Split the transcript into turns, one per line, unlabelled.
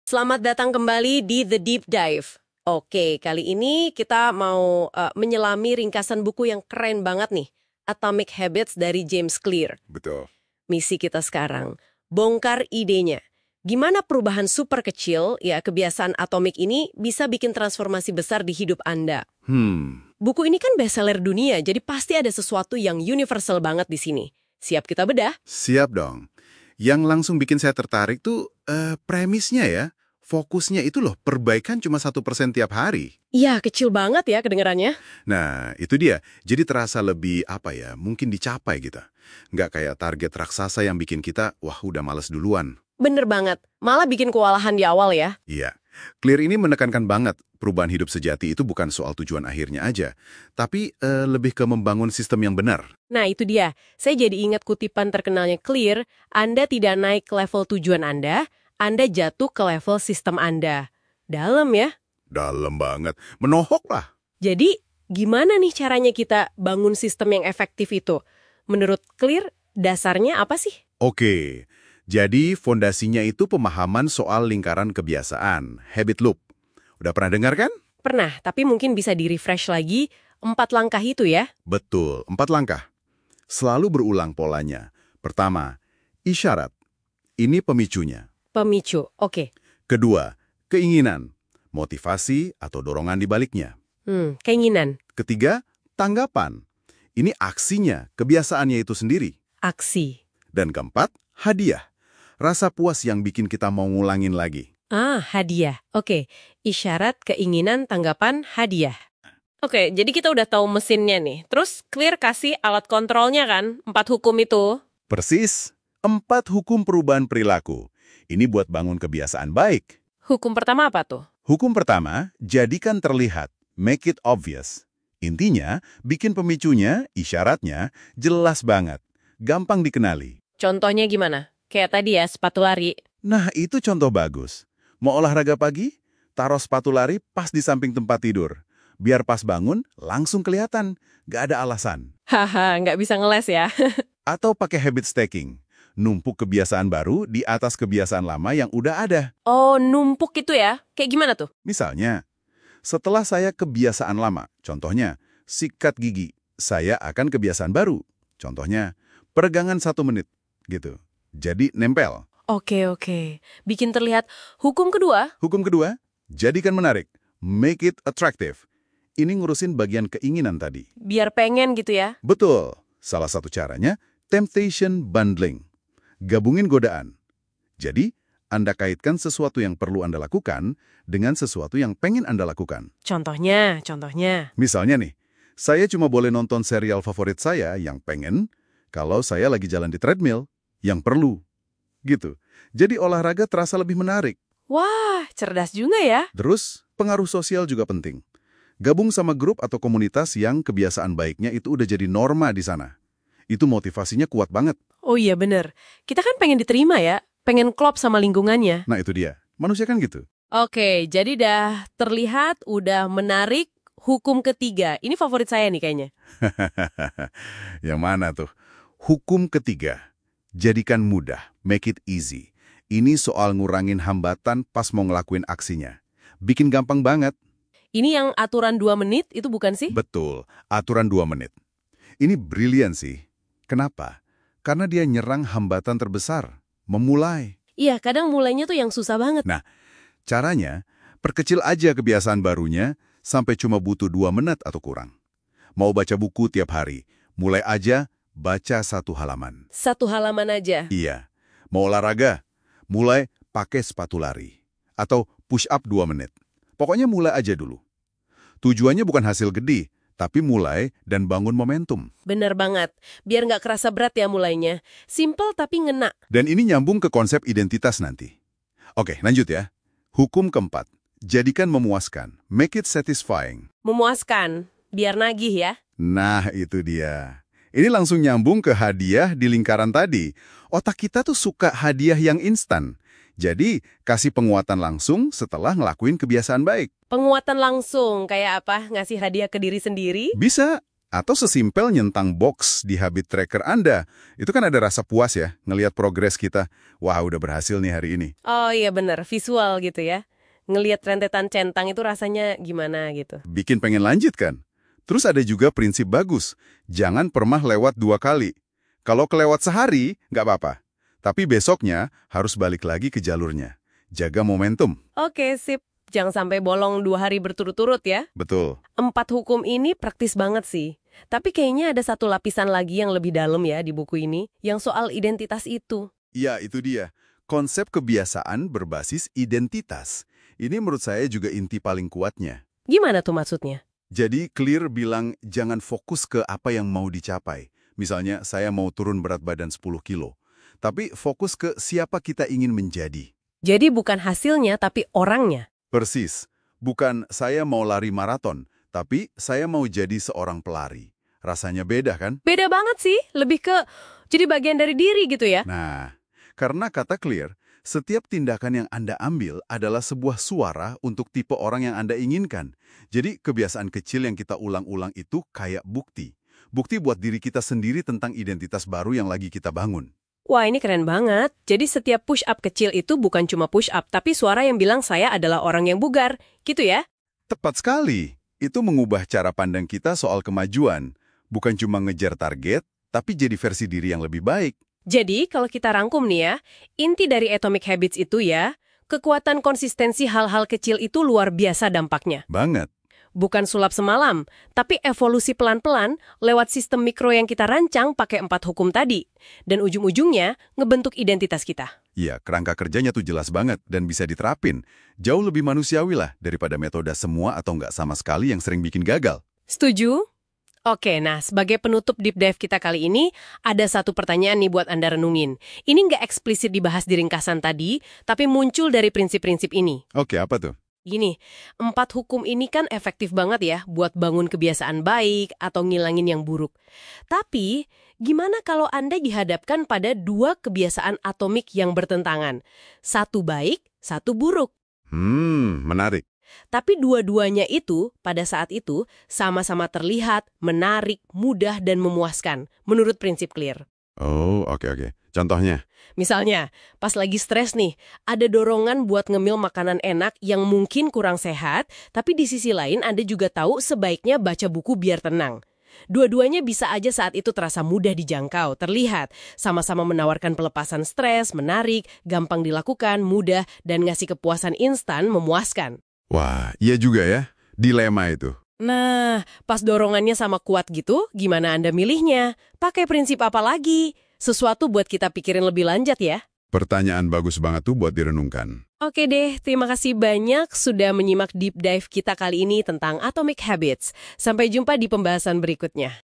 Selamat datang kembali di The Deep Dive. Oke, kali ini kita mau menyelami ringkasan buku yang keren banget nih, Atomic Habits dari James Clear.
Betul.
Misi kita sekarang, bongkar idenya. Gimana perubahan super kecil, ya kebiasaan atomik ini bisa bikin transformasi besar di hidup Anda. Buku ini kan bestseller dunia, jadi pasti ada sesuatu yang universal banget di sini. Siap kita bedah?
Siap dong. Yang langsung bikin saya tertarik tuh premisnya ya. Fokusnya itu loh, perbaikan cuma 1% tiap hari.
Iya, kecil banget ya kedengarannya.
Nah, itu dia. Jadi terasa lebih, mungkin dicapai gitu. Nggak kayak target raksasa yang bikin kita, wah udah males duluan.
Bener banget, malah bikin kewalahan di awal ya.
Iya. Clear ini menekankan banget, perubahan hidup sejati itu bukan soal tujuan akhirnya aja. Tapi lebih ke membangun sistem yang benar.
Nah itu dia, saya jadi ingat kutipan terkenalnya Clear, Anda tidak naik ke level tujuan Anda jatuh ke level sistem Anda. Dalam ya.
Dalam banget. Menohok lah.
Jadi, gimana nih caranya kita bangun sistem yang efektif itu? Menurut Clear, dasarnya apa sih?
Oke, jadi fondasinya itu pemahaman soal lingkaran kebiasaan, habit loop. Udah pernah dengar kan?
Pernah, tapi mungkin bisa di-refresh lagi 4 langkah itu ya.
Betul, 4 langkah. Selalu berulang polanya. Pertama, isyarat. Ini pemicunya.
Pemicu, oke.
Kedua, keinginan. Motivasi atau dorongan di baliknya.
Keinginan,
Ketiga, tanggapan. Ini aksinya, kebiasaannya itu sendiri.
aksi.
Dan keempat, hadiah. Rasa puas yang bikin kita mau ngulangin lagi.
Hadiah. Oke, isyarat, keinginan, tanggapan, hadiah. Oke, jadi kita udah tahu mesinnya nih. Terus Clear kasih alat kontrolnya kan, 4 hukum itu.
Persis, 4 hukum perubahan perilaku. Ini buat bangun kebiasaan baik.
Hukum pertama apa tuh?
Hukum pertama, jadikan terlihat. Make it obvious. Intinya, bikin pemicunya, isyaratnya, jelas banget. Gampang dikenali.
Contohnya gimana? Kayak tadi ya, sepatu lari.
Nah, itu contoh bagus. Mau olahraga pagi? Taruh sepatu lari pas di samping tempat tidur. Biar pas bangun, langsung kelihatan. Gak ada alasan.
Haha, nggak bisa ngeles ya.
Atau pakai habit stacking. Numpuk kebiasaan baru di atas kebiasaan lama yang udah ada.
Oh, numpuk itu ya? Kayak gimana tuh?
Misalnya, setelah saya kebiasaan lama, contohnya, sikat gigi, saya akan kebiasaan baru. Contohnya, peregangan 1 menit, gitu. Jadi nempel.
Oke. Bikin terlihat. Hukum kedua?
Hukum kedua, jadikan menarik. Make it attractive. Ini ngurusin bagian keinginan tadi.
Biar pengen gitu ya?
Betul. Salah satu caranya, temptation bundling. Gabungin godaan. Jadi, Anda kaitkan sesuatu yang perlu Anda lakukan dengan sesuatu yang pengen Anda lakukan.
Contohnya.
Misalnya nih, saya cuma boleh nonton serial favorit saya yang pengen kalau saya lagi jalan di treadmill, yang perlu. Gitu. Jadi olahraga terasa lebih menarik.
Wah, cerdas juga ya.
Terus, pengaruh sosial juga penting. Gabung sama grup atau komunitas yang kebiasaan baiknya itu udah jadi norma di sana. Itu motivasinya kuat banget.
Oh iya bener. Kita kan pengen diterima ya. Pengen klop sama lingkungannya.
Nah itu dia. Manusia kan gitu.
Oke, jadi dah terlihat, udah menarik. Hukum ketiga. Ini favorit saya nih kayaknya.
Yang mana tuh? Hukum ketiga. Jadikan mudah. Make it easy. Ini soal ngurangin hambatan pas mau ngelakuin aksinya. Bikin gampang banget.
Ini yang aturan 2 menit itu bukan sih?
Betul. Aturan 2 menit. Ini brilian sih. Kenapa? Karena dia nyerang hambatan terbesar. Memulai.
Iya, kadang mulainya tuh yang susah banget.
Nah, caranya, perkecil aja kebiasaan barunya sampai cuma butuh 2 menit atau kurang. Mau baca buku tiap hari, mulai aja baca 1 halaman.
1 halaman aja.
Iya. Mau olahraga, mulai pakai sepatu lari. Atau push up 2 menit. Pokoknya mulai aja dulu. Tujuannya bukan hasil gede, tapi mulai dan bangun momentum.
Bener banget. Biar nggak kerasa berat ya mulainya. Simple tapi ngena.
Dan ini nyambung ke konsep identitas nanti. Oke, lanjut ya. Hukum keempat. Jadikan memuaskan. Make it satisfying.
Memuaskan. Biar nagih ya.
Nah, itu dia. Ini langsung nyambung ke hadiah di lingkaran tadi. Otak kita tuh suka hadiah yang instan. Jadi, kasih penguatan langsung setelah ngelakuin kebiasaan baik.
Penguatan langsung. Kayak apa? Ngasih hadiah ke diri sendiri?
Bisa. Atau sesimpel nyentang box di habit tracker Anda. Itu kan ada rasa puas ya, ngelihat progres kita. Wah, udah berhasil nih hari ini.
Oh iya bener, visual gitu ya. Ngelihat rentetan centang itu rasanya gimana gitu.
Bikin pengen lanjut kan? Terus ada juga prinsip bagus. Jangan pernah lewat 2 kali. Kalau kelewat sehari, nggak apa-apa. Tapi besoknya harus balik lagi ke jalurnya. Jaga momentum.
Oke, sip. Jangan sampai bolong 2 hari berturut-turut ya.
Betul.
4 hukum ini praktis banget sih. Tapi kayaknya ada satu lapisan lagi yang lebih dalam ya di buku ini, yang soal identitas itu.
Ya, itu dia. Konsep kebiasaan berbasis identitas. Ini menurut saya juga inti paling kuatnya.
Gimana tuh maksudnya?
Jadi Clear bilang jangan fokus ke apa yang mau dicapai. Misalnya saya mau turun berat badan 10 kilo. Tapi fokus ke siapa kita ingin menjadi.
Jadi bukan hasilnya tapi orangnya.
Persis. Bukan saya mau lari maraton, tapi saya mau jadi seorang pelari. Rasanya beda kan?
Beda banget sih, lebih ke jadi bagian dari diri gitu ya.
Nah, karena kata Clear, setiap tindakan yang Anda ambil adalah sebuah suara untuk tipe orang yang Anda inginkan. Jadi kebiasaan kecil yang kita ulang-ulang itu kayak bukti. Bukti buat diri kita sendiri tentang identitas baru yang lagi kita bangun.
Wah ini keren banget. Jadi setiap push up kecil itu bukan cuma push up, tapi suara yang bilang saya adalah orang yang bugar. Gitu ya?
Tepat sekali. Itu mengubah cara pandang kita soal kemajuan. Bukan cuma ngejar target, tapi jadi versi diri yang lebih baik.
Jadi kalau kita rangkum nih ya, inti dari Atomic Habits itu ya, kekuatan konsistensi hal-hal kecil itu luar biasa dampaknya.
Banget.
Bukan sulap semalam, tapi evolusi pelan-pelan lewat sistem mikro yang kita rancang pakai 4 hukum tadi. Dan ujung-ujungnya ngebentuk identitas kita.
Iya, kerangka kerjanya tuh jelas banget dan bisa diterapin. Jauh lebih manusiawi lah daripada metode semua atau nggak sama sekali yang sering bikin gagal.
Setuju? Oke, nah sebagai penutup deep dive kita kali ini, ada satu pertanyaan nih buat Anda renungin. Ini nggak eksplisit dibahas di ringkasan tadi, tapi muncul dari prinsip-prinsip ini.
Oke, apa tuh?
Gini, 4 hukum ini kan efektif banget ya buat bangun kebiasaan baik atau ngilangin yang buruk. Tapi, gimana kalau Anda dihadapkan pada 2 kebiasaan atomik yang bertentangan? Satu baik, satu buruk.
Menarik.
Tapi dua-duanya itu, pada saat itu, sama-sama terlihat, menarik, mudah, dan memuaskan, menurut prinsip Clear.
Oh, oke. Contohnya?
Misalnya, pas lagi stres nih, ada dorongan buat ngemil makanan enak yang mungkin kurang sehat, tapi di sisi lain Anda juga tahu sebaiknya baca buku biar tenang. Dua-duanya bisa aja saat itu terasa mudah dijangkau, terlihat, sama-sama menawarkan pelepasan stres, menarik, gampang dilakukan, mudah, dan ngasih kepuasan instan, memuaskan.
Wah, iya juga ya. Dilema itu.
Nah, pas dorongannya sama kuat gitu, gimana Anda milihnya? Pakai prinsip apa lagi? Sesuatu buat kita pikirin lebih lanjut ya.
Pertanyaan bagus banget tuh buat direnungkan.
Oke deh, terima kasih banyak sudah menyimak deep dive kita kali ini tentang Atomic Habits. Sampai jumpa di pembahasan berikutnya.